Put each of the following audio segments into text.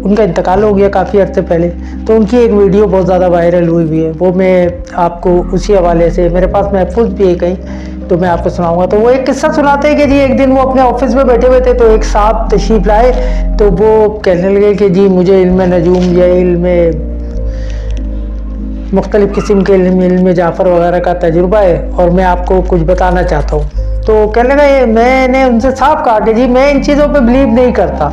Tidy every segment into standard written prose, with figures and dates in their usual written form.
उनका इंतकाल हो गया काफ़ी अर्से पहले, तो उनकी एक वीडियो बहुत ज़्यादा वायरल हुई हुई है, वो मैं आपको उसी हवाले से, मेरे पास महफूज भी है कहीं, तो मैं आपको सुनाऊंगा। तो वो एक किस्सा सुनाते हैं कि जी एक दिन वो अपने ऑफिस में बैठे हुए थे, तो एक साहब तशरीफ लाए, तो वो कहने लगे कि जी मुझे इल्म नजूम या इल्म मुख्तलिफ़ किस्म के इल्म जाफ़र वगैरह का तजुर्बा है और मैं आपको कुछ बताना चाहता हूँ। तो कहने लगा, मैंने उनसे साफ कहा कि जी मैं इन चीज़ों पे बिलीव नहीं करता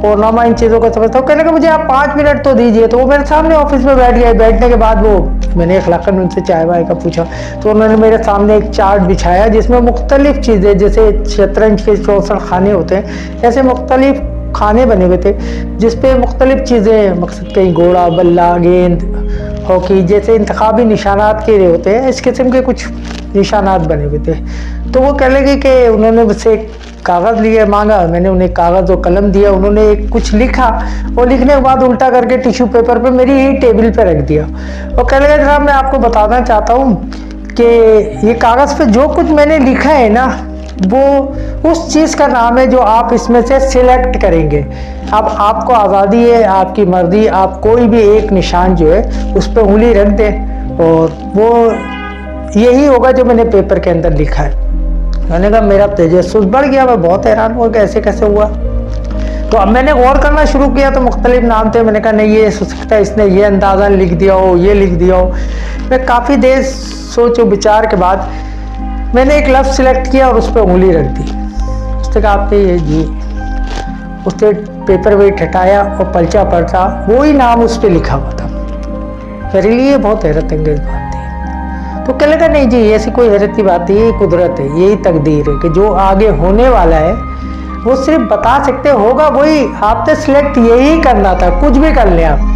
और ना मैं इन चीज़ों को समझता हूँ। कहने लगा मुझे आप 5 मिनट तो दीजिए। तो वो मेरे सामने ऑफिस में बैठ गए। बैठने के बाद वो मैंने अखलाकन उनसे चाय वाय का पूछा, तो उन्होंने मेरे सामने एक चार्ट बिछाया जिसमें मुख्तलिफ़ चीज़ें, जैसे शतरंज के 64 खाने होते हैं, ऐसे मुख्तलिफ़ खाने बने हुए थे जिसपे मुख्तलिफ़ चीज़ें, मकसद कहीं घोड़ा, बल्ला, गेंद, हॉकी जैसे इंतखाबी निशानात के लिए होते हैं, इस किस्म के कुछ निशानात बने हुए थे। तो वो कह लगे कि उन्होंने मुझसे कागज़ लिए मांगा, मैंने उन्हें कागज़ और कलम दिया, उन्होंने कुछ लिखा और लिखने के बाद उल्टा करके टिश्यू पेपर पे मेरी ही टेबल पे रख दिया और कह लगे जनाब मैं आपको बताना चाहता हूँ कि ये कागज़ पे जो कुछ मैंने लिखा है ना, वो उस चीज़ का नाम है जो आप इसमें से सिलेक्ट करेंगे। अब आपको आज़ादी है, आपकी मर्जी, आप कोई भी एक निशान जो है उस पर उंगली रख दें और वो यही होगा जो मैंने पेपर के अंदर लिखा है। मैंने कहा मेरा तजस्सुस बढ़ गया, मैं बहुत हैरान हुआ कि ऐसे कैसे हुआ। तो अब मैंने गौर करना शुरू किया तो मुख्तलिफ नाम थे। मैंने कहा नहीं ये हो सकता है इसने ये अंदाज़ा लिख दिया हो, ये लिख दिया हो। मैं काफ़ी देर सोच विचार के बाद मैंने एक लफ्ज़ सिलेक्ट किया और उस पर उंगली रख दी। उसने कहा आपने ये जी, उसने पेपर वेट हटाया और पर्चा पलटा, वही नाम उस पर लिखा हुआ था। मेरे लिए बहुत हैरत अंगेज बात थी। तो कहने लगा नहीं जी ऐसी कोई हैरत की बात नहीं, ये कुदरत है, यही तकदीर है कि जो आगे होने वाला है वो सिर्फ बता सकते होगा वही, आपने सिलेक्ट यही करना था, कुछ भी कर लें आप।